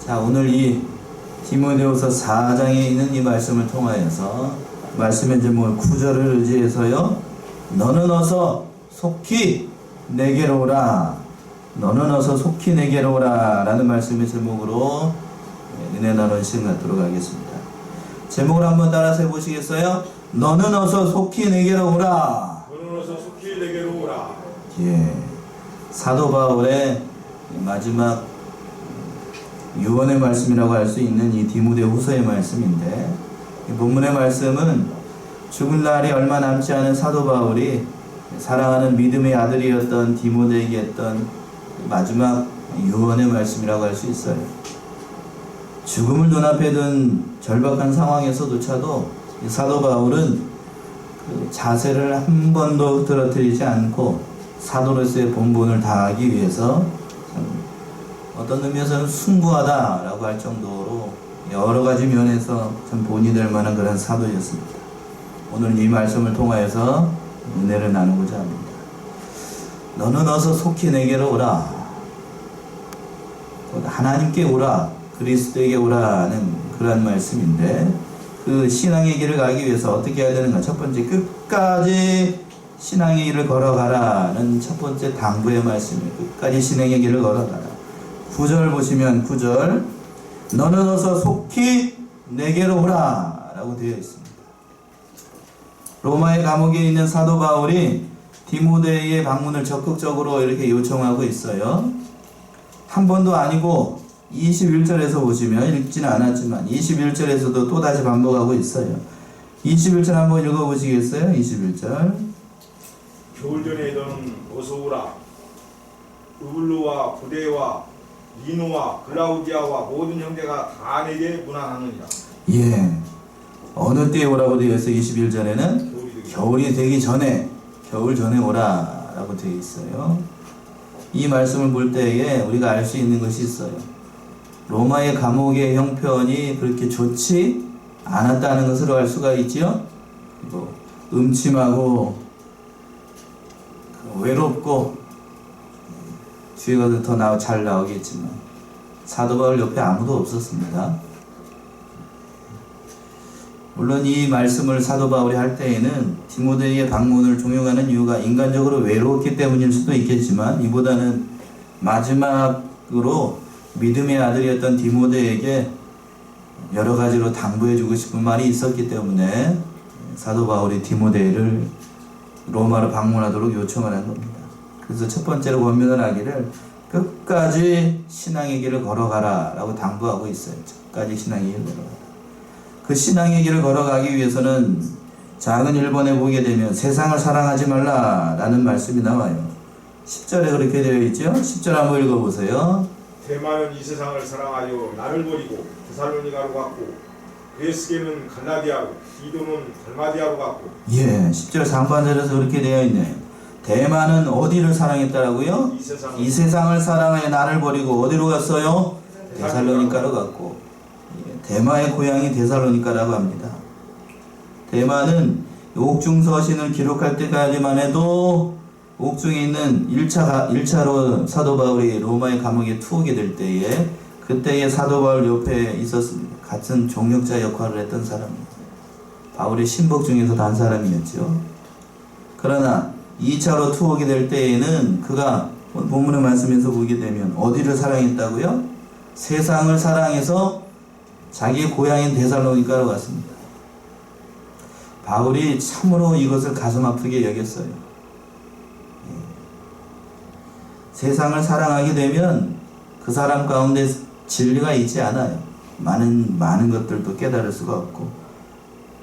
자, 오늘 이 디모데후서 4장에 있는 이 말씀을 통하여서 말씀의 제목을 9절을 의지해서요. 너는 어서 속히 내게로 오라. 너는 어서 속히 내게로 오라 라는 말씀의 제목으로 은혜 나누는 시간 갖도록 하겠습니다. 제목을 한번 따라서 해보시겠어요? 너는 어서 속히 내게로 오라. 너는 어서 속히 내게로 오라. 예, 사도 바울의 마지막 유언의 말씀이라고 할 수 있는 이 디모데후서의 말씀인데, 이 본문의 말씀은 죽을 날이 얼마 남지 않은 사도 바울이 사랑하는 믿음의 아들이었던 디모데에게 했던 마지막 유언의 말씀이라고 할 수 있어요. 죽음을 눈앞에 둔 절박한 상황에서조차도 사도 바울은 그 자세를 한 번도 흐트러뜨리지 않고 사도로서의 본분을 다하기 위해서 어떤 의미에서는 숭고하다라고 할 정도로 여러 가지 면에서 참 본이 될 만한 그런 사도였습니다. 오늘 이 말씀을 통하여서 은혜를 나누고자 합니다. 너는 어서 속히 내게로 오라. 하나님께 오라. 그리스도에게 오라는 그런 말씀인데, 그 신앙의 길을 가기 위해서 어떻게 해야 되는가? 첫 번째, 끝까지 신앙의 길을 걸어가라는 첫 번째 당부의 말씀이에요. 끝까지 신앙의 길을 걸어가라. 9절 보시면 9절, 너는 어서 속히 내게로 오라 라고 되어 있습니다. 로마의 감옥에 있는 사도 바울이 디모데의 방문을 적극적으로 이렇게 요청하고 있어요. 한 번도 아니고 21절에서 보시면, 읽지는 않았지만 21절에서도 또다시 반복하고 있어요. 21절 한번 읽어보시겠어요? 21절. 겨울 전에 너는 어서 오라. 우블루와 부데와 리노와 글라우디아와 모든 형제가 다 내게 문안하느니라. 예. 어느 때에 오라고 되어 있어요? 21절에는 겨울이 되기 전에, 겨울 전에 오라 라고 되어 있어요. 이 말씀을 볼 때에 우리가 알 수 있는 것이 있어요. 로마의 감옥의 형편이 그렇게 좋지 않았다는 것을 알 수가 있지요. 그리고 음침하고 외롭고, 뒤에 가서 더 잘 나오겠지만 사도 바울 옆에 아무도 없었습니다. 물론 이 말씀을 사도 바울이 할 때에는 디모데의 방문을 종용하는 이유가 인간적으로 외로웠기 때문일 수도 있겠지만, 이보다는 마지막으로 믿음의 아들이었던 디모데에게 여러 가지로 당부해주고 싶은 말이 있었기 때문에 사도 바울이 디모데를 로마로 방문하도록 요청을 한 겁니다. 그래서 첫 번째로 권면을 하기를 끝까지 신앙의 길을 걸어가라 라고 당부하고 있어요. 끝까지 신앙의 길을 걸어가라. 그 신앙의 길을 걸어가기 위해서는 작은 1번에 보게 되면 세상을 사랑하지 말라 라는 말씀이 나와요. 10절에 그렇게 되어 있죠. 10절 한번 읽어보세요. 대마는 이 세상을 사랑하여 나를 버리고 데살로니가로 갔고, 그레스게는 갈라디아로, 디도는 달마디아로 갔고. 예, 10절 상반절에서 그렇게 되어 있네요. 대마는 어디를 사랑했다라고요? 이 세상을 사랑하여 나를 버리고 어디로 갔어요? 데살로니가로 갔고. 대마의 고향이 데살로니가라고 합니다. 대마는 옥중서신을 기록할 때까지만 해도 옥중에 있는 1차로 사도 바울이 로마의 감옥에 투옥이 될 때에, 그때의 사도 바울 옆에 있었습니다. 같은 종역자 역할을 했던 사람입니다. 바울의 신복 중에서도 한 사람이었죠. 그러나 2차로 투옥이 될 때에는 그가 본문의 말씀에서 보게 되면 어디를 사랑했다고요? 세상을 사랑해서 자기 고향인 데살로니가로 갔습니다. 바울이 참으로 이것을 가슴 아프게 여겼어요. 세상을 사랑하게 되면 그 사람 가운데 진리가 있지 않아요. 많은 것들도 깨달을 수가 없고,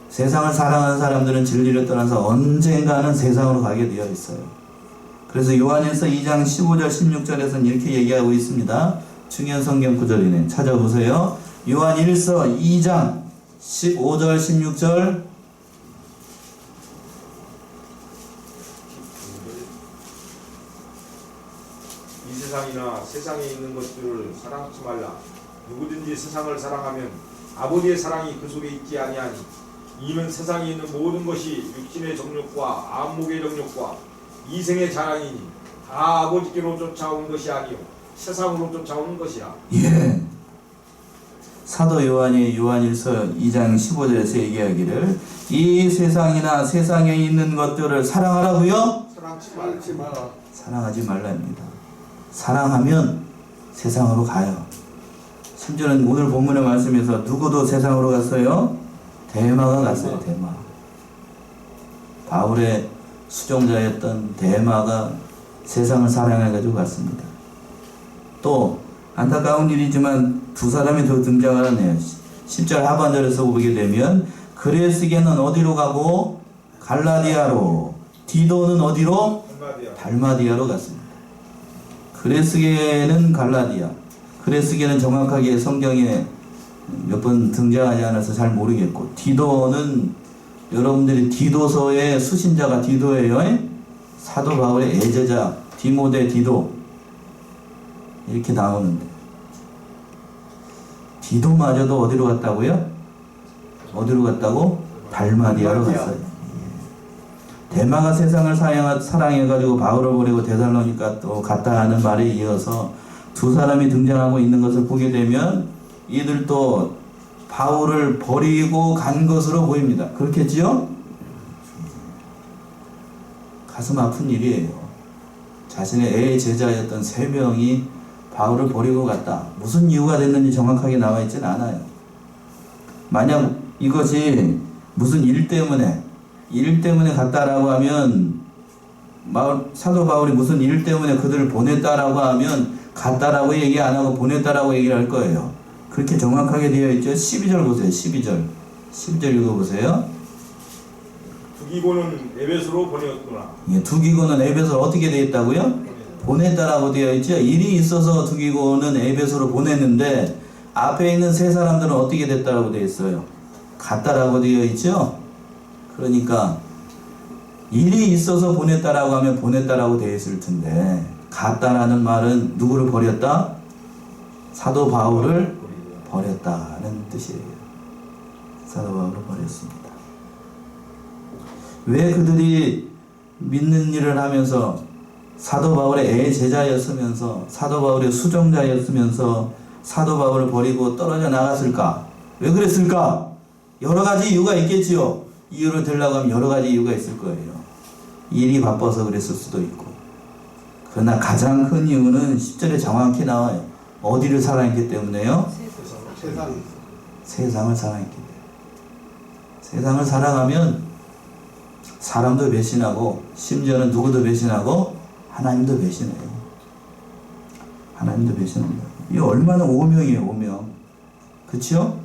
세상을 사랑하는 사람들은 진리를 떠나서 언젠가는 세상으로 가게 되어 있어요. 그래서 요한일서 2장 15절 16절에서는 이렇게 얘기하고 있습니다. 중요한 성경 구절이네. 찾아보세요. 요한일서 2장 15절 16절. 이 세상이나 세상에 있는 것들을 사랑하지 말라. 누구든지 세상을 사랑하면 아버지의 사랑이 그 속에 있지 아니하니, 이는 세상에 있는 모든 것이 육신의 정욕과 안목의 정욕과 이생의 자랑이니 다 아버지께로 쫓아온 것이 아니요 세상으로 쫓아오는 것이라. 예. 사도 요한이 요한일서 2장 15절에서 얘기하기를 이 세상이나 세상에 있는 것들을 사랑하라고요? 사랑치 마라. 사랑하지 말랍니다. 사랑하면 세상으로 가요. 심지어는 오늘 본문의 말씀에서 누구도 세상으로 갔어요? 데마가 갔어요. 데마. 바울의 수종자였던 데마가 세상을 사랑해가지고 갔습니다. 또 안타까운 일이지만 두 사람이 더 등장을 하네요. 10절 하반절에서 보게 되면 그레스게는 어디로 가고 갈라디아로, 디도는 어디로? 달마디아로 갔습니다. 그레스게는 갈라디아. 그레스게는 정확하게 성경에 몇 번 등장하지 않아서 잘 모르겠고, 디도는 여러분들이 디도서의 수신자가 디도예요. 사도 바울의 애제자 디모데 디도 이렇게 나오는데, 디도마저도 어디로 갔다고요? 어디로 갔다고? 달마디아로 갔어요. 데마가 세상을 사랑해가지고 바울을 보내고 데살로니가 또 갔다 하는 말에 이어서 두 사람이 등장하고 있는 것을 보게 되면 이들도 바울을 버리고 간 것으로 보입니다. 그렇겠지요? 가슴 아픈 일이에요. 자신의 애 제자였던 세 명이 바울을 버리고 갔다. 무슨 이유가 됐는지 정확하게 나와 있지는 않아요. 만약 이것이 무슨 일 때문에 갔다라고 하면, 사도 바울이 무슨 일 때문에 그들을 보냈다라고 하면 갔다라고 얘기 안 하고 보냈다라고 얘기를 할 거예요. 그렇게 정확하게 되어 있죠. 12절 보세요. 12절 읽어보세요. 두기고는 에베소로 보내었구나. 예, 두기고는 에베소로 어떻게 되어 있다고요? 보냈다라고 되어 있죠. 일이 있어서 두기고는 에베소로 보냈는데 앞에 있는 세 사람들은 어떻게 됐다라고 되어 있어요? 갔다라고 되어 있죠. 그러니까 일이 있어서 보냈다라고 하면 보냈다라고 되어 있을 텐데, 갔다라는 말은 누구를 버렸다? 사도 바울을 버렸다는 뜻이에요. 사도 바울을 버렸습니다. 왜 그들이 믿는 일을 하면서 사도 바울의 애 제자였으면서 사도 바울의 수종자였으면서 사도 바울을 버리고 떨어져 나갔을까? 왜 그랬을까? 여러 가지 이유가 있겠지요. 이유를 들려고 하면 여러 가지 이유가 있을 거예요. 일이 바빠서 그랬을 수도 있고. 그러나 가장 큰 이유는 10절에 정확히 나와요. 어디를 사랑했기 때문에요? 세상을 사랑했기 때문에. 세상을 사랑하면 사람도 배신하고, 심지어는 누구도 배신하고 하나님도 배신해요. 하나님도 배신합니다. 이 얼마나 오명이에요, 오명. 그치요?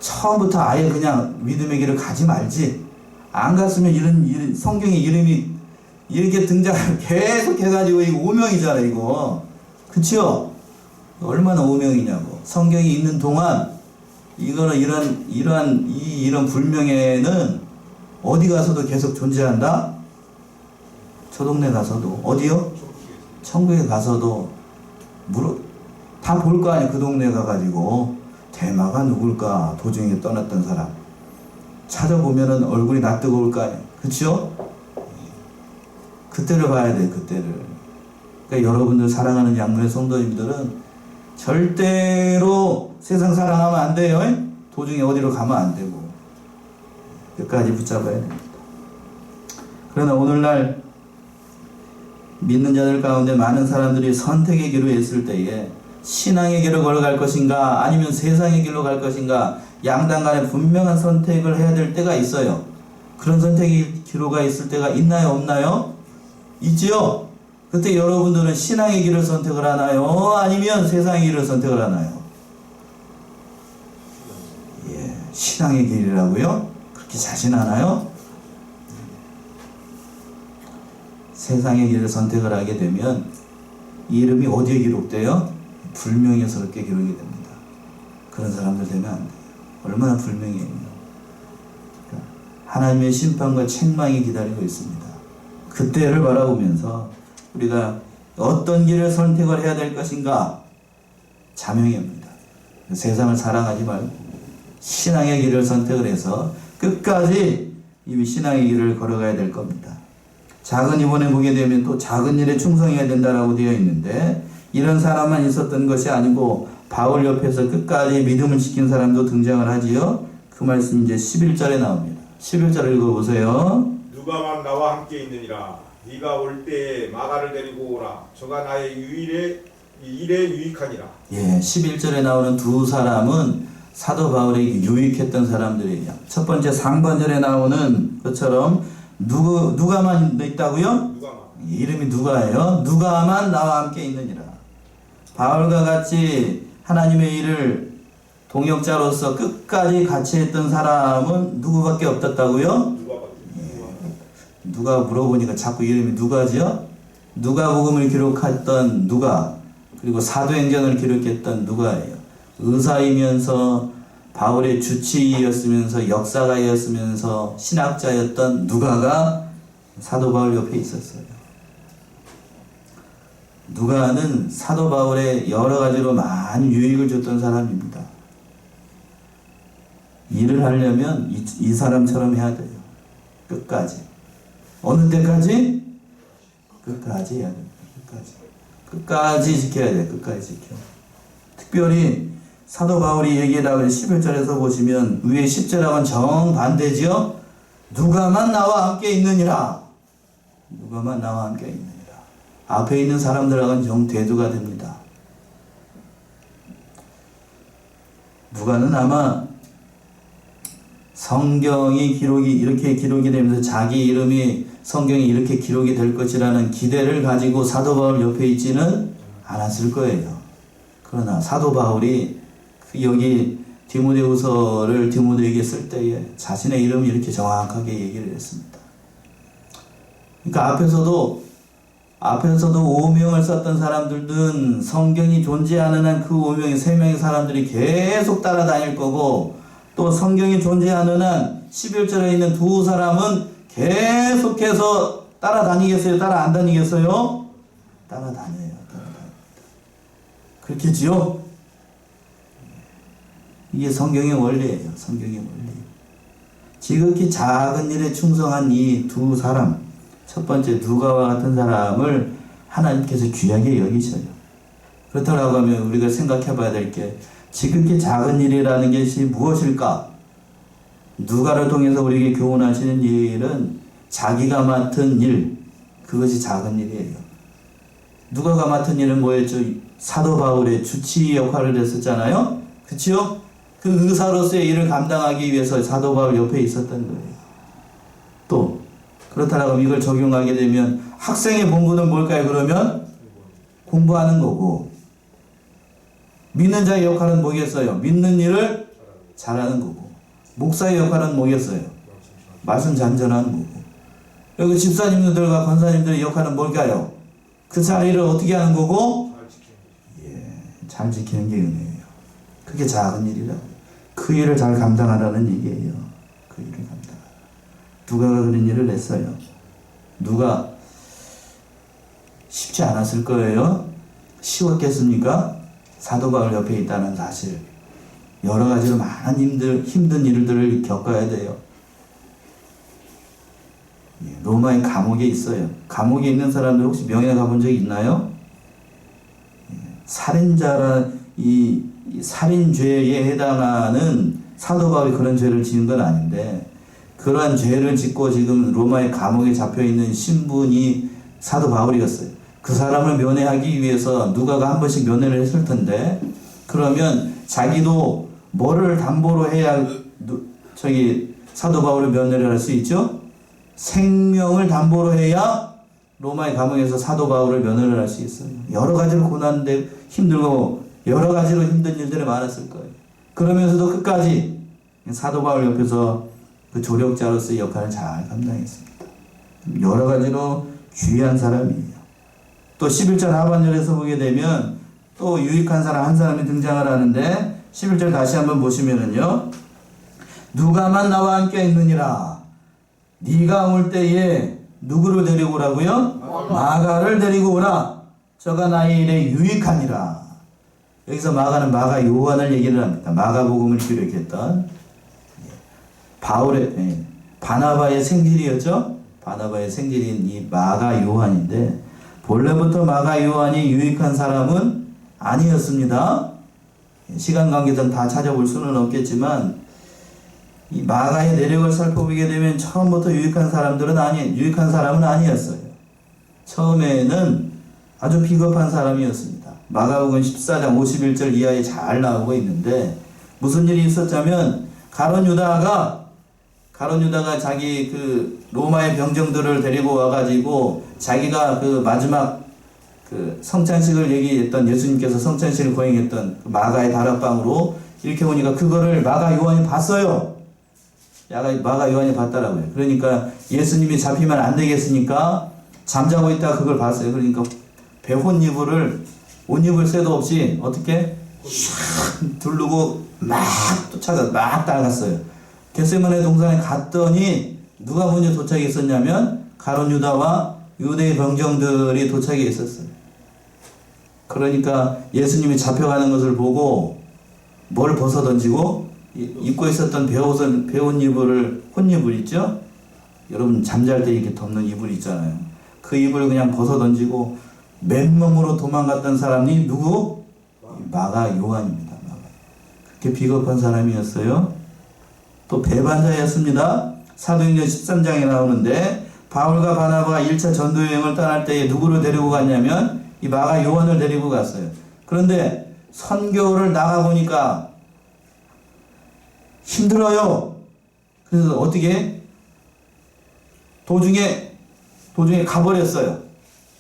처음부터 아예 그냥 믿음의 길을 가지 말지. 안 갔으면 이런 성경의 이름이 이렇게 등장을 계속 해가지고 이거 오명이잖아, 이거. 그치요? 얼마나 오명이냐고. 성경이 있는 동안 이거는 이런 불명예는 어디 가서도 계속 존재한다? 저 동네 가서도. 어디요? 천국에 가서도 다 볼 거 아니에요. 그 동네 가가지고 대마가 누굴까? 도중에 떠났던 사람 찾아보면은 얼굴이 낯뜨거울 거 아니에요. 그쵸? 그때를 봐야 돼. 그때를. 그러니까 여러분들 사랑하는 양문의 성도님들은 절대로 세상 사랑하면 안 돼요. 도중에 어디로 가면 안 되고 끝까지 붙잡아야 됩니다. 그러나 오늘날 믿는 자들 가운데 많은 사람들이 선택의 길로 했을 때에 신앙의 길로 걸어갈 것인가 아니면 세상의 길로 갈 것인가, 양당 간에 분명한 선택을 해야 될 때가 있어요. 그런 선택의 기로가 있을 때가 있나요? 없나요? 있지요? 그때 여러분들은 신앙의 길을 선택을 하나요? 아니면 세상의 길을 선택을 하나요? 예, 신앙의 길이라고요? 그렇게 자신하나요? 세상의 길을 선택을 하게 되면 이 이름이 어디에 기록돼요? 불명예스럽게 기록이 됩니다. 그런 사람들 되면 안 돼요. 얼마나 불명예해요. 그러니까 하나님의 심판과 책망이 기다리고 있습니다. 그때를 바라보면서 우리가 어떤 길을 선택을 해야 될 것인가? 자명입니다. 세상을 사랑하지 말고 신앙의 길을 선택을 해서 끝까지 이미 신앙의 길을 걸어가야 될 겁니다. 작은 이번에 보게 되면 또 작은 일에 충성해야 된다라고 되어 있는데, 이런 사람만 있었던 것이 아니고 바울 옆에서 끝까지 믿음을 지킨 사람도 등장을 하지요. 그 말씀이 이제 11절에 나옵니다. 11절 읽어보세요. 누가만 나와 함께 있느니라. 네가 올 때에 마가를 데리고 오라. 저가 나의 일에 유익하니라. 예, 11절에 나오는 두 사람은 사도 바울에게 유익했던 사람들이에요. 첫 번째 상반절에 나오는 것처럼 누가만 있다고요? 누가만. 이름이 누가예요. 누가만 나와 함께 있느니라. 바울과 같이 하나님의 일을 동역자로서 끝까지 같이 했던 사람은 누구밖에 없었다고요? 누가 물어보니까 자꾸 이름이 누가지요? 누가복음을 기록했던 누가, 그리고 사도행전을 기록했던 누가예요. 의사이면서 바울의 주치의였으면서 역사가였으면서 신학자였던 누가가 사도 바울 옆에 있었어요. 누가는 사도 바울의 여러 가지로 많은 유익을 줬던 사람입니다. 일을 하려면 이 사람처럼 해야 돼요. 끝까지. 어느 때까지? 끝까지 해야 됩니다. 끝까지 지켜야 돼요. 끝까지 지켜. 특별히 사도 바울이 얘기하고 11절에서 보시면 위에 10절하고는 정반대지요. 누가만 나와 함께 있느니라. 누가만 나와 함께 있느니라. 앞에 있는 사람들하고는 정대두가 됩니다. 누가는 아마 성경이 이렇게 기록이 되면서 자기 이름이 성경에 이렇게 기록이 될 것이라는 기대를 가지고 사도 바울 옆에 있지는 않았을 거예요. 그러나 사도 바울이 여기 디모데후서를 디모데에게 쓸 때에 자신의 이름을 이렇게 정확하게 얘기를 했습니다. 그러니까 앞에서도 오명을 썼던 사람들은 성경이 존재하는 한 그 오명의 3명의 사람들이 계속 따라다닐 거고, 또 성경이 존재하는 한 11절에 있는 두 사람은 계속해서 따라다니겠어요? 따라 안 다니겠어요? 따라다녀요. 그렇겠지요? 이게 성경의 원리예요. 성경의 원리. 지극히 작은 일에 충성한 이 두 사람, 첫 번째 누가와 같은 사람을 하나님께서 귀하게 여기셔요. 그렇다고 하면 우리가 생각해 봐야 될 게 지극히 작은 일이라는 것이 무엇일까? 누가를 통해서 우리에게 교훈하시는 일은 자기가 맡은 일, 그것이 작은 일이에요. 누가가 맡은 일은 뭐였죠? 사도 바울의 주치 역할을 했었잖아요. 그치요? 그 의사로서의 일을 감당하기 위해서 사도 바울 옆에 있었던 거예요. 또 그렇다고 이걸 적용하게 되면 학생의 본분은 뭘까요? 그러면 공부하는 거고, 믿는 자의 역할은 뭐겠어요? 믿는 일을 잘하는 거고, 목사의 역할은 뭐겠어요? 말씀 잔전하는 거고, 그리고 집사님들과 권사님들의 역할은 뭘까요? 그 자리를 어떻게 하는 거고? 잘 지키는 게 은혜예요. 그게 작은 일이라고. 그 일을 잘 감당하라는 얘기예요. 그 일을 감당하라. 누가가 그런 일을 했어요. 누가 쉽지 않았을 거예요. 쉬웠겠습니까? 사도 바울 옆에 있다는 사실. 여러 가지로 많은 힘든 일들을 겪어야 돼요. 로마의 감옥에 있어요. 감옥에 있는 사람들 혹시 명예 가본 적 있나요? 이 살인죄에 해당하는 사도 바울이 그런 죄를 지은 건 아닌데, 그러한 죄를 짓고 지금 로마의 감옥에 잡혀 있는 신분이 사도 바울이었어요. 그 사람을 면회하기 위해서 누가가 한 번씩 면회를 했을 텐데, 그러면 자기도 뭐를 담보로 해야 사도 바울을 면회를 할 수 있죠? 생명을 담보로 해야 로마의 감옥에서 사도 바울을 면회를 할 수 있어요. 여러 가지로 고난데 힘들고 여러 가지로 힘든 일들이 많았을 거예요. 그러면서도 끝까지 사도 바울 옆에서 그 조력자로서의 역할을 잘 감당했습니다. 여러 가지로 귀한 사람이에요. 또 11절 하반절에서 보게 되면 또 유익한 사람 한 사람이 등장을 하는데, 11절 다시 한번 보시면은요, 누가만 나와 함께 있느니라. 네가 올 때에 누구를 데리고 오라고요? 마가를 데리고 오라. 저가 나의 일에 유익하니라. 여기서 마가는 마가 요한을 얘기를 합니다. 마가복음을 기록했던 바나바의 생질이었죠. 바나바의 생질인 이 마가 요한인데, 본래부터 마가 요한이 유익한 사람은 아니었습니다. 시간 관계상 다 찾아볼 수는 없겠지만 이 마가의 내력을 살펴보게 되면 처음부터 유익한 사람은 아니었어요. 처음에는 아주 비겁한 사람이었습니다. 마가복음 14장 51절 이하에 잘 나오고 있는데 무슨 일이 있었냐면 가룟 유다가 자기 그 로마의 병정들을 데리고 와가지고 자기가 그 마지막 그 성찬식을 얘기했던 예수님께서 성찬식을 거행했던 그 마가의 다락방으로 이렇게 오니까 그거를 마가 요한이 봤어요. 마가 요한이 봤다라고요. 그러니까 예수님이 잡히면 안 되겠으니까 잠자고 있다가 그걸 봤어요. 그러니까 옷입을 새도 없이 어떻게 샥 두르고 막 쫓아가 막 따라갔어요. 겟세마네 동산에 갔더니 누가 먼저 도착했었냐면 가룟 유다와 유대의 병정들이 도착해 있었어요. 그러니까 예수님이 잡혀가는 것을 보고 뭘 벗어 던지고 입고 있었던 혼이불 있죠? 여러분 잠잘 때 이렇게 덮는 이불 있잖아요. 그 이불을 그냥 벗어 던지고 맨몸으로 도망갔던 사람이 누구? 마가 요한입니다. 그렇게 비겁한 사람이었어요. 또 배반자였습니다. 사도행전 13장에 나오는데 바울과 바나바가 1차 전도여행을 떠날 때에 누구를 데리고 갔냐면 이 마가 요한을 데리고 갔어요. 그런데 선교를 나가보니까 힘들어요. 그래서 어떻게 도중에 가버렸어요.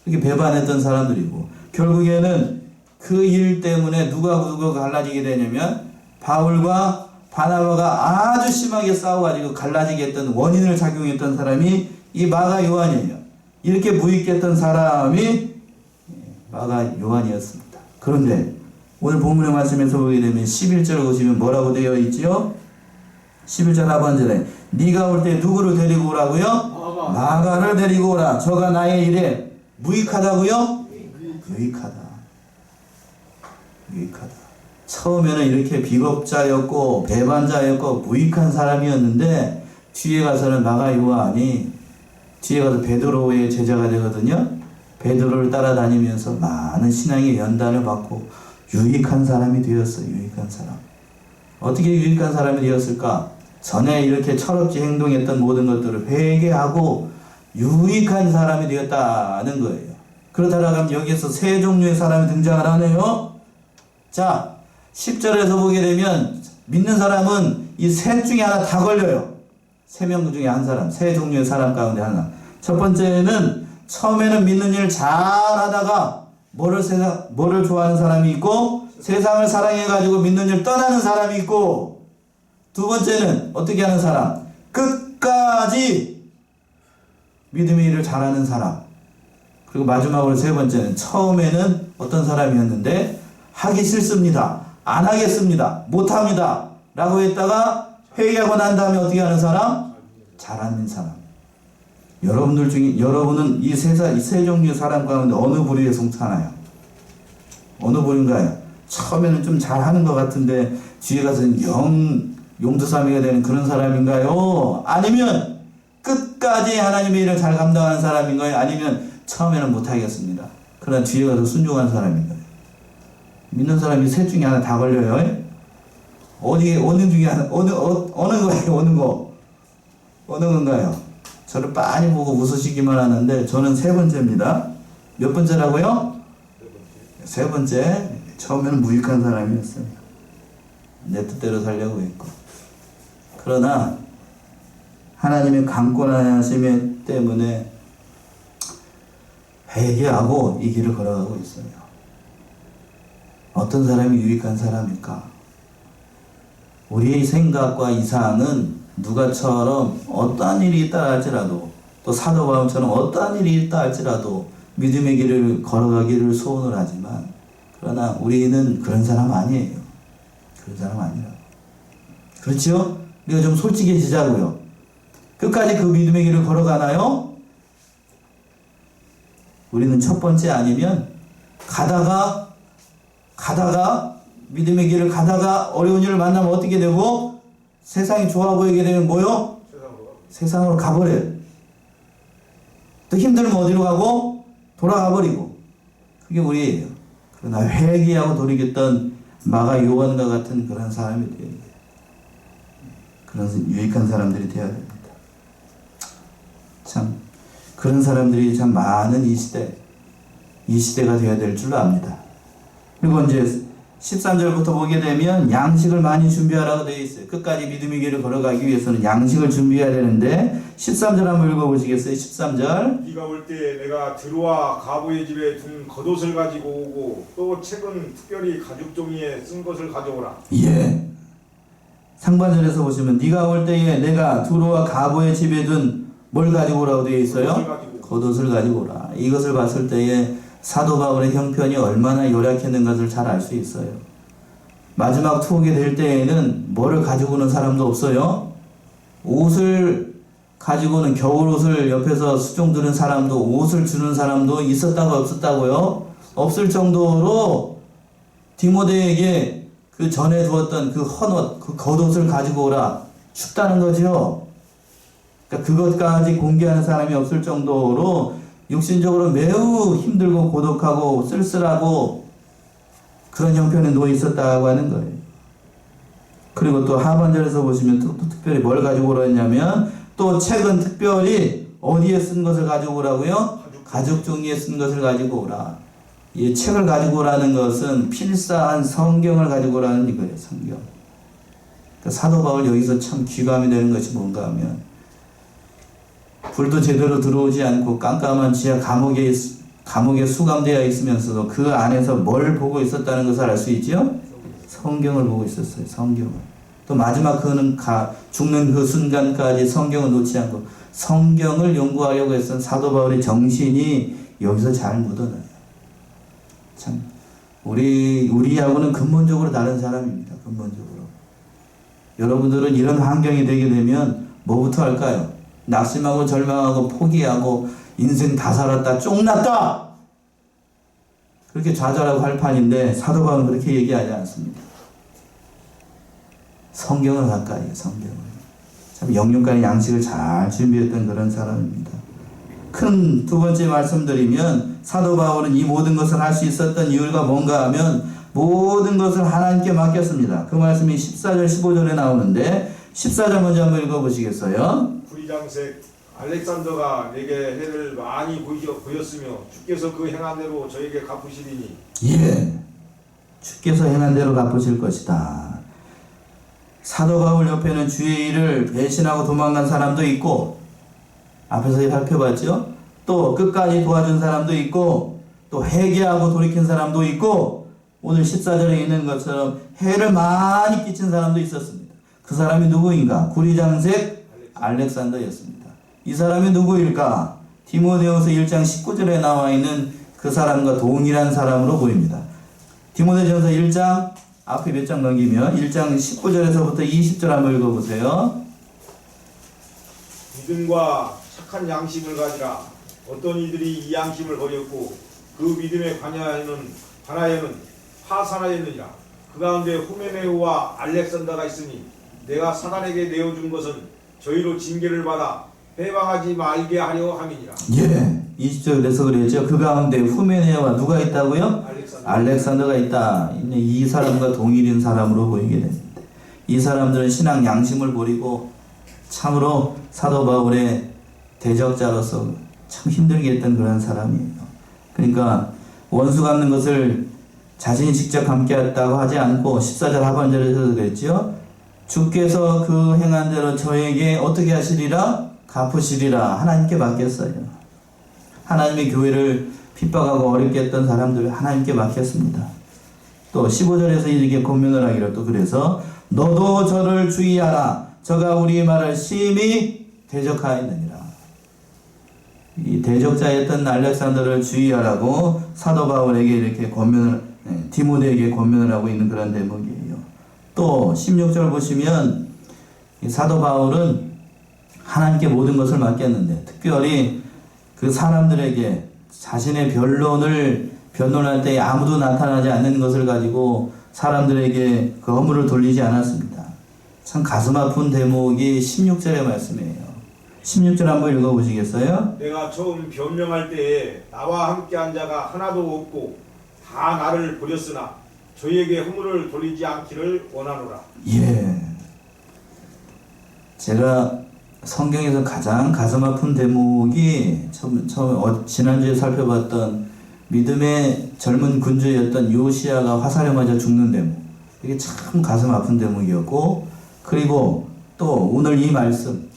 이렇게 배반했던 사람들이고 결국에는 그 일 때문에 누가 갈라지게 되냐면 바울과 바나바가 아주 심하게 싸워가지고 갈라지게 했던 원인을 작용했던 사람이 이 마가 요한이에요. 이렇게 무익했던 사람이 마가 요한이었습니다. 그런데 오늘 본문의 말씀에서 보게 되면 11절을 보시면 뭐라고 되어 있지요? 11절 하반절에 네가 올 때 누구를 데리고 오라고요? 마가를 데리고 오라. 저가 나의 일에 무익하다고요? 유익하다. 처음에는 이렇게 비겁자였고 배반자였고 무익한 사람이었는데 뒤에 가서는 마가 요한이 뒤에 가서 베드로의 제자가 되거든요. 베드로를 따라다니면서 많은 신앙의 연단을 받고 유익한 사람이 되었어요. 유익한 사람. 어떻게 유익한 사람이 되었을까? 전에 이렇게 철없이 행동했던 모든 것들을 회개하고 유익한 사람이 되었다는 거예요. 그렇다고 하면 여기에서 세 종류의 사람이 등장을 하네요. 자, 10절에서 보게 되면 믿는 사람은 이 셋 중에 하나 다 걸려요. 세 명 중에 한 사람, 세 종류의 사람 가운데 하나. 첫 번째는 처음에는 믿는 일 잘 하다가 뭐를 좋아하는 사람이 있고 세상을 사랑해가지고 믿는 일 떠나는 사람이 있고, 두 번째는 어떻게 하는 사람? 끝까지 믿음의 일을 잘하는 사람. 그리고 마지막으로 세 번째는 처음에는 어떤 사람이었는데 하기 싫습니다. 안 하겠습니다. 못합니다. 라고 했다가 회개하고 난 다음에 어떻게 하는 사람? 잘하는 사람. 여러분은 이 세 종류의 사람 가운데 어느 부류에 속하나요? 어느 부류인가요? 처음에는 좀 잘하는 것 같은데 뒤에 가서는 용두사미가 되는 그런 사람인가요? 아니면 끝까지 하나님의 일을 잘 감당하는 사람인가요? 아니면 처음에는 못하겠습니다. 그러나 뒤에 가서 순종한 사람인가요? 믿는 사람이 셋 중에 하나 다 걸려요. 어느 중에 하나, 어느 건가요? 저를 빤히 보고 웃으시기만 하는데 저는 세 번째입니다. 몇 번째라고요? 세 번째. 처음에는 무익한 사람이었어요. 내 뜻대로 살려고 했고. 그러나 하나님의 강권하심에 때문에 회개하고 이 길을 걸어가고 있어요. 어떤 사람이 유익한 사람일까? 우리의 생각과 이상은 누가처럼 어떠한 일이 있다 할지라도, 또 사도 바울처럼 어떠한 일이 있다 할지라도 믿음의 길을 걸어가기를 소원을 하지만, 그러나 우리는 그런 사람 아니에요. 그런 사람 아니라고. 그렇죠? 우리가 좀 솔직해지자고요. 끝까지 그 믿음의 길을 걸어가나요? 우리는 첫 번째 아니면 가다가 믿음의 길을 가다가 어려운 일을 만나면 어떻게 되고, 세상이 좋아 보이게 되면 뭐요? 세상으로 가버려요. 또 힘들면 어디로 가고? 돌아가 버리고. 그게 우리예요. 그러나 회개하고 돌이켰던 마가 요한과 같은 그런 사람이 되어야 돼요. 그런 유익한 사람들이 되어야 됩니다. 참 그런 사람들이 참 많은 이 시대가 되어야 될 줄로 압니다. 그리고 이제 13절부터 보게 되면 양식을 많이 준비하라고 되어 있어요. 끝까지 믿음의 길을 걸어가기 위해서는 양식을 준비해야 되는데 13절 한번 읽어보시겠어요? 13절. 네가 올 때 내가 들어와 가부의 집에 둔 겉옷을 가지고 오고 또 책은 특별히 가죽 종이에 쓴 것을 가져오라. 예. 상반절에서 보시면 네가 올 때에 내가 두로와 가부의 집에 둔 뭘 가지고 오라고 되어 있어요? 겉옷을 가지고 오라. 이것을 봤을 때에 사도 바울의 형편이 얼마나 열악했는 것을 잘 알 수 있어요. 마지막 투옥이 될 때에는 뭐를 가지고 오는 사람도 없어요. 옷을 가지고 오는 겨울옷을 옆에서 수종 두는 사람도, 옷을 주는 사람도 있었다고 없었다고요? 없을 정도로 디모데에게 그 전에 두었던 그 헌옷, 그 겉옷을 가지고 오라. 춥다는 거죠. 그러니까 그것까지 공개하는 사람이 없을 정도로 육신적으로 매우 힘들고 고독하고 쓸쓸하고 그런 형편에 놓여 있었다고 하는 거예요. 그리고 또 하반절에서 보시면 또 특별히 뭘 가지고 오라냐면 또 책은 특별히 어디에 쓴 것을 가지고 오라고요? 가죽 종이에 쓴 것을 가지고 오라. 이 책을 가지고 오라는 것은 필사한 성경을 가지고 오라는 이거예요. 성경. 그러니까 사도 바울 여기서 참 귀감이 되는 것이 뭔가 하면 불도 제대로 들어오지 않고 깜깜한 지하 감옥에 수감되어 있으면서도 그 안에서 뭘 보고 있었다는 것을 알 수 있죠? 성경을 보고 있었어요. 성경을. 또 마지막 그는 죽는 그 순간까지 성경을 놓지 않고 성경을 연구하려고 했던 사도 바울의 정신이 여기서 잘 묻어나요. 참 우리하고는 근본적으로 다른 사람입니다. 근본적으로. 여러분들은 이런 환경이 되게 되면 뭐부터 할까요? 낙심하고 절망하고 포기하고 인생 다 살았다, 쫑났다! 그렇게 좌절하고 할 판인데 사도 바울은 그렇게 얘기하지 않습니다. 성경을 가까이 해요. 성경을. 참 영육간의 양식을 잘 준비했던 그런 사람입니다. 큰 두 번째 말씀드리면 사도 바울은 이 모든 것을 할 수 있었던 이유가 뭔가 하면 모든 것을 하나님께 맡겼습니다. 그 말씀이 14절 15절에 나오는데 14절 먼저 한번 읽어보시겠어요? 구리장색 알렉산더가 내게 해를 많이 보였으며 주께서 그 행한 대로 저에게 갚으시리니. 예, 주께서 행한 대로 갚으실 것이다. 사도 바울 옆에는 주의 일을 배신하고 도망간 사람도 있고, 앞에서 살펴봤죠? 또 끝까지 도와준 사람도 있고, 또 회개하고 돌이킨 사람도 있고, 오늘 14절에 있는 것처럼 해를 많이 끼친 사람도 있었습니다. 그 사람이 누구인가? 구리장색 알렉산더였습니다. 이 사람이 누구일까? 디모데후서 1장 19절에 나와 있는 그 사람과 동일한 사람으로 보입니다. 디모데전서 1장 앞에 몇 장 넘기면 1장 19절에서부터 20절 한번 읽어보세요. 믿음과 착한 양심을 가지라. 어떤 이들이 이 양심을 버렸고 그 믿음에 관하여는 파산하였느니라. 그 가운데 후메네오와 알렉산더가 있으니 내가 사단에게 내어준 것은 저희로 징계를 받아 해방하지 말게 하려 함이니라. 예, 20절에서 그랬죠. 그 가운데 후메네오와 누가 있다고요? 알렉산더가 있다. 이 사람과 동일인 사람으로 보이게 됩니다. 이 사람들은 신앙 양심을 버리고 참으로 사도 바울의 대적자로서 참 힘들게 했던 그런 사람이에요. 그러니까 원수 갚는 것을 자신이 직접 함께했다고 하지 않고 14절 하반절에서도 그랬죠. 주께서 그 행한 대로 저에게 어떻게 하시리라? 갚으시리라. 하나님께 맡겼어요. 하나님의 교회를 핍박하고 어렵게 했던 사람들을 하나님께 맡겼습니다. 또 15절에서 이렇게 권면을 하기로 또 그래서 너도 저를 주의하라. 저가 우리의 말을 심히 대적하였느니라. 이 대적자였던 알렉산더를 주의하라고 사도 바울에게 이렇게 디모데에게 권면을 하고 있는 그런 대목이에요. 또 16절 보시면 사도 바울은 하나님께 모든 것을 맡겼는데 특별히 그 사람들에게 자신의 변론할 때 아무도 나타나지 않는 것을 가지고 사람들에게 그 허물을 돌리지 않았습니다. 참 가슴 아픈 대목이 16절의 말씀이에요. 16절 한번 읽어보시겠어요? 내가 처음 변명할 때에 나와 함께한 자가 하나도 없고 다 나를 버렸으나 저희에게 허물을 돌리지 않기를 원하노라. 예. 제가 성경에서 가장 가슴 아픈 대목이 지난주에 살펴봤던 믿음의 젊은 군주였던 요시야가 화살에 맞아 죽는 대목. 이게 참 가슴 아픈 대목이었고, 그리고 또 오늘 이 말씀,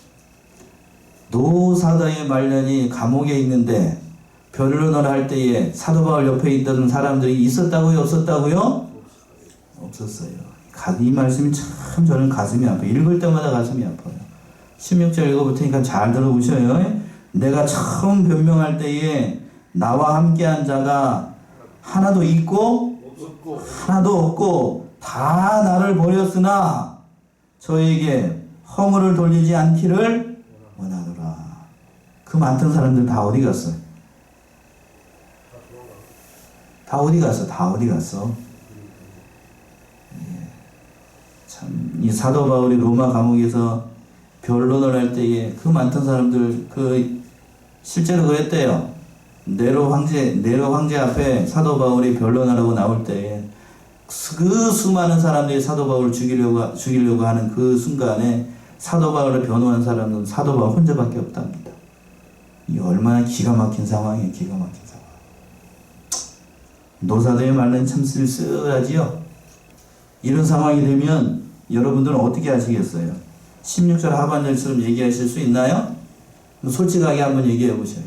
노사도의 말년이 감옥에 있는데 변론을 할 때에 사도 바울 옆에 있던 사람들이 있었다고요? 없었다고요? 없었어요. 이 말씀이 참 저는 가슴이 아파요. 읽을 때마다 가슴이 아파요. 16절 읽어볼 테니까 잘 들어보셔요. 내가 처음 변명할 때에 나와 함께한 자가 하나도 있고 하나도 없고 다 나를 버렸으나 저에게 허물을 돌리지 않기를 원하노라. 그 많던 사람들 다 어디 갔어? 다 어디 갔어? 다 어디 갔어? 참 이 사도 바울이 로마 감옥에서 변론을 할 때에 그 많던 사람들 실제로 그랬대요. 네로 황제 앞에 사도 바울이 변론하라고 나올 때에 그 수많은 사람들이 사도 바울을 죽이려고 하는 그 순간에 사도 바울을 변호한 사람은 사도 바울 혼자밖에 없답니다. 이 얼마나 기가 막힌 상황이에요. 기가 막힌 상황. 노사도의 말은 참 쓸쓸하지요. 이런 상황이 되면 여러분들은 어떻게 하시겠어요? 16절 하반절처럼 얘기하실 수 있나요? 솔직하게 한번 얘기해 보셔요.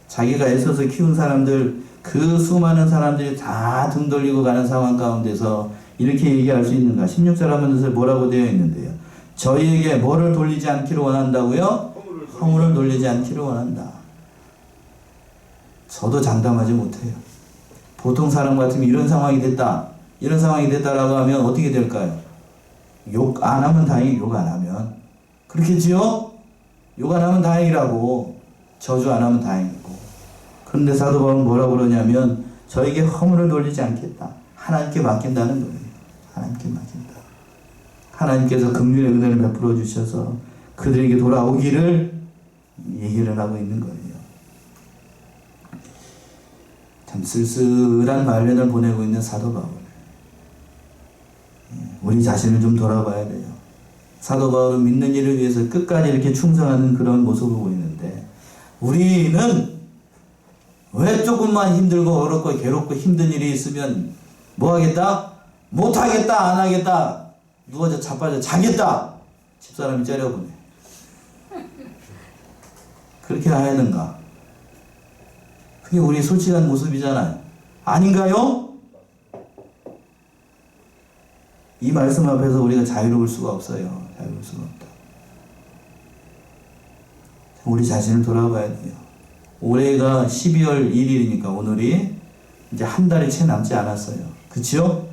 자기가 애써서 키운 사람들, 그 수많은 사람들이 다 등 돌리고 가는 상황 가운데서 이렇게 얘기할 수 있는가? 16절 하반절에 뭐라고 되어 있는데요? 저희에게 뭐를 돌리지 않기를 원한다고요? 허물을 돌리지 않기를 원한다. 저도 장담하지 못해요. 보통 사람 같으면 이런 상황이 됐다라고 하면 어떻게 될까요? 욕 안 하면 다행이고, 욕 안 하면. 그렇겠지요? 욕 안 하면 다행이라고. 저주 안 하면 다행이고. 그런데 사도 바울은 뭐라고 그러냐면, 저에게 허물을 돌리지 않겠다. 하나님께 맡긴다는 거예요. 하나님께 맡긴다. 하나님께서 긍휼의 은혜를 베풀어 주셔서 그들에게 돌아오기를 얘기를 하고 있는 거예요. 참 쓸쓸한 말년을 보내고 있는 사도 바울. 우리 자신을 좀 돌아봐야 돼요. 사도 바울은 믿는 일을 위해서 끝까지 이렇게 충성하는 그런 모습을 보이는데, 우리는 왜 조금만 힘들고 어렵고 괴롭고 힘든 일이 있으면 뭐 하겠다? 못 하겠다, 안 하겠다, 누워서 자빠져 자겠다, 집사람이 째려보네. 그렇게 하는가? 그게 우리 솔직한 모습이잖아요. 아닌가요? 이 말씀 앞에서 우리가 자유로울 수가 없어요. 자유로울 수가 없다. 우리 자신을 돌아봐야 돼요. 올해가 12월 1일이니까 오늘이 이제 한 달이 채 남지 않았어요. 그치요?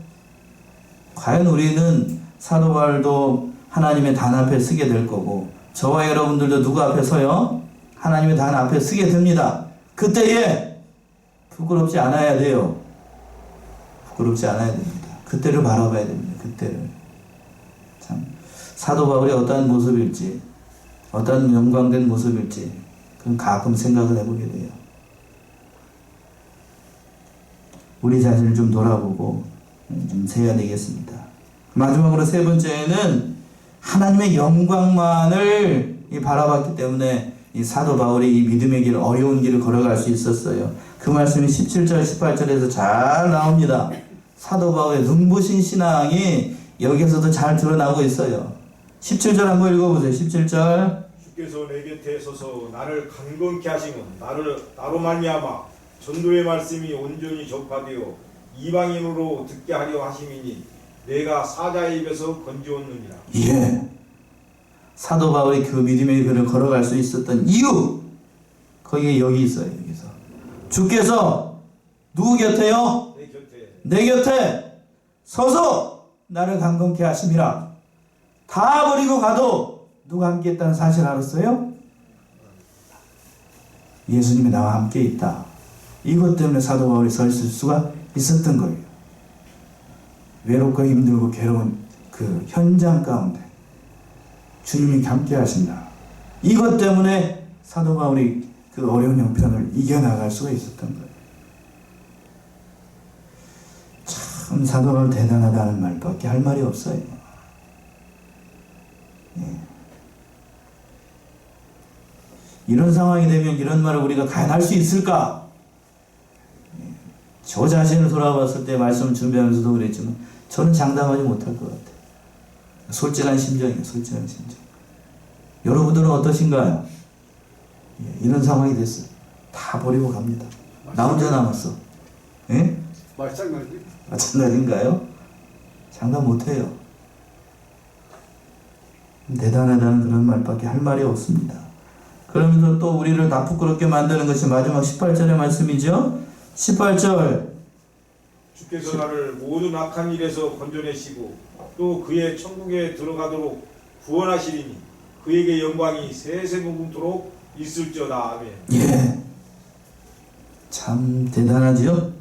과연 우리는 사도 바울도 하나님의 단 앞에 서게 될 거고, 저와 여러분들도 누구 앞에 서요? 하나님의 단 앞에 서게 됩니다. 그때에 부끄럽지 않아야 돼요. 부끄럽지 않아야 됩니다. 그때를 바라봐야 됩니다. 그때를. 참 사도 바울이 어떠한 모습일지, 어떠한 영광된 모습일지 그건 가끔 생각을 해보게 돼요. 우리 자신을 좀 돌아보고 좀 세야 되겠습니다. 마지막으로 세 번째는 하나님의 영광만을 바라봤기 때문에 이 사도 바울이 이 믿음의 길, 어려운 길을 걸어갈 수 있었어요. 그 말씀이 17절, 18절에서 잘 나옵니다. 사도 바울의 눈부신 신앙이 여기서도 잘 드러나고 있어요. 17절 한번 읽어보세요. 17절. 주께서 내 곁에 서서 나를 강건케 하심은 나로 말미암아 전도의 말씀이 온전히 전파되어 이방인으로 듣게 하려 하심이니 내가 사자의 입에서 건지었느니라. 예. 사도 바울이 그 믿음의 길을 걸어갈 수 있었던 이유, 거기에 여기 있어요. 여기서 주께서 누구 곁에요? 내 곁에 서서 나를 강건케 하심이라. 다 버리고 가도 누가 함께 있다는 사실 알았어요? 예수님이 나와 함께 있다. 이것 때문에 사도 바울이 서 있을 수가 있었던 거예요. 외롭고 힘들고 괴로운 그 현장 가운데 주님이 함께 하신다. 이것 때문에 사도 바울이 그 어려운 형편을 이겨나갈 수가 있었던 거예요. 참 사도 바울 대단하다는 말밖에 할 말이 없어요. 예. 이런 상황이 되면 이런 말을 우리가 과연 할 수 있을까? 예. 저 자신을 돌아봤을 때 말씀을 준비하면서도 그랬지만 저는 장담하지 못할 것 같아요. 솔직한 심정이에요. 솔직한 심정. 여러분들은 어떠신가요? 예. 이런 상황이 됐어요. 다 버리고 갑니다. 나 혼자 남았어. 예? 마찬가지. 마찬가지인가요? 장담 못해요. 대단하다는 그런 말밖에 할 말이 없습니다. 그러면서 또 우리를 다 부끄럽게 만드는 것이 마지막 18절의 말씀이죠. 18절 주께서 나를 모든 악한 일에서 건져내시고 또 그의 천국에 들어가도록 구원하시리니 그에게 영광이 세세무궁토록 있을지어다. 아멘. 예, 참 대단하지요.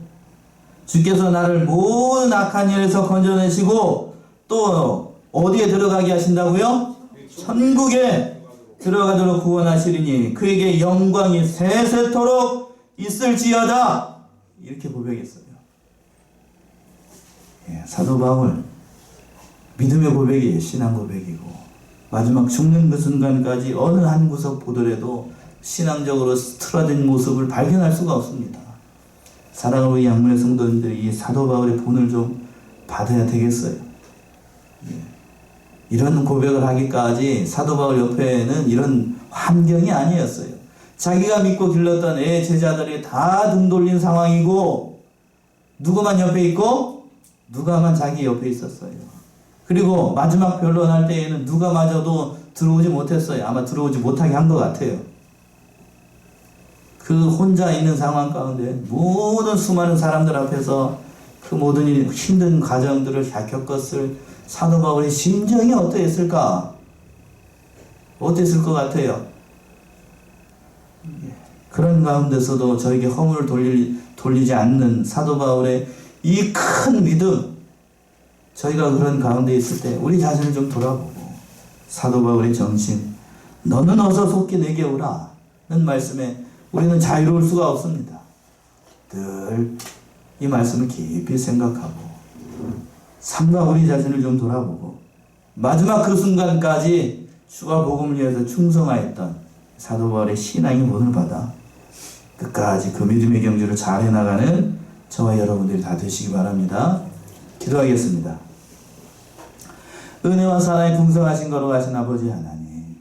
주께서 나를 모든 악한 일에서 건져내시고 또 어디에 들어가게 하신다고요? 천국에 들어가도록 구원하시리니 그에게 영광이 세세토록 있을지어다. 이렇게 고백했어요. 예, 사도 바울 믿음의 고백이 신앙 고백이고 마지막 죽는 그 순간까지 어느 한 구석 보더라도 신앙적으로 틀어진 모습을 발견할 수가 없습니다. 사랑하는 양문의 성도님들이 이 사도 바울의 본을 좀 받아야 되겠어요. 예. 이런 고백을 하기까지 사도 바울 옆에는 이런 환경이 아니었어요. 자기가 믿고 길렀던 제자들이 다 등 돌린 상황이고 누구만 옆에 있고 누가만 자기 옆에 있었어요. 그리고 마지막 변론할 때에는 누가마저도 들어오지 못했어요. 아마 들어오지 못하게 한 것 같아요. 그 혼자 있는 상황 가운데 모든 수많은 사람들 앞에서 그 모든 힘든 과정들을 겪었을 사도 바울의 심정이 어떠했을까? 어땠을 것 같아요? 그런 가운데서도 저에게 허물을 돌리지 않는 사도 바울의 이 큰 믿음, 저희가 그런 가운데 있을 때 우리 자신을 좀 돌아보고 사도 바울의 정신, 너는 어서 속히 내게 오라 는 말씀에 우리는 자유로울 수가 없습니다. 늘 이 말씀을 깊이 생각하고 삶과 우리 자신을 좀 돌아보고 마지막 그 순간까지 주와 복음을 위해서 충성하였던 사도 바울의 신앙의 본을 받아 끝까지 그 믿음의 경주를 잘 해나가는 저와 여러분들이 다 되시기 바랍니다. 기도하겠습니다. 은혜와 사랑이 풍성하신 거룩하신 아버지 하나님,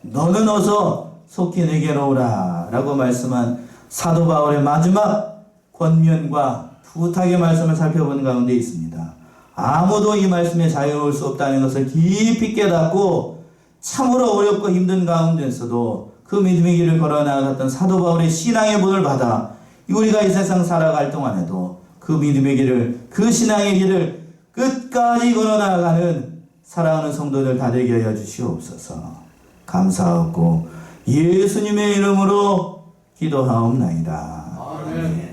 너는 어서 속히 내게로 오라 라고 말씀한 사도 바울의 마지막 권면과 부탁의 말씀을 살펴보는 가운데 있습니다. 아무도 이 말씀에 자유로울 수 없다는 것을 깊이 깨닫고 참으로 어렵고 힘든 가운데서도 그 믿음의 길을 걸어나갔던 사도 바울의 신앙의 본을 받아 우리가 이 세상 살아갈 동안에도 그 믿음의 길을, 그 신앙의 길을 끝까지 걸어나가는 사랑하는 성도들 다 되게 하여 주시옵소서. 감사하고 예수님의 이름으로 기도하옵나이다. 아멘.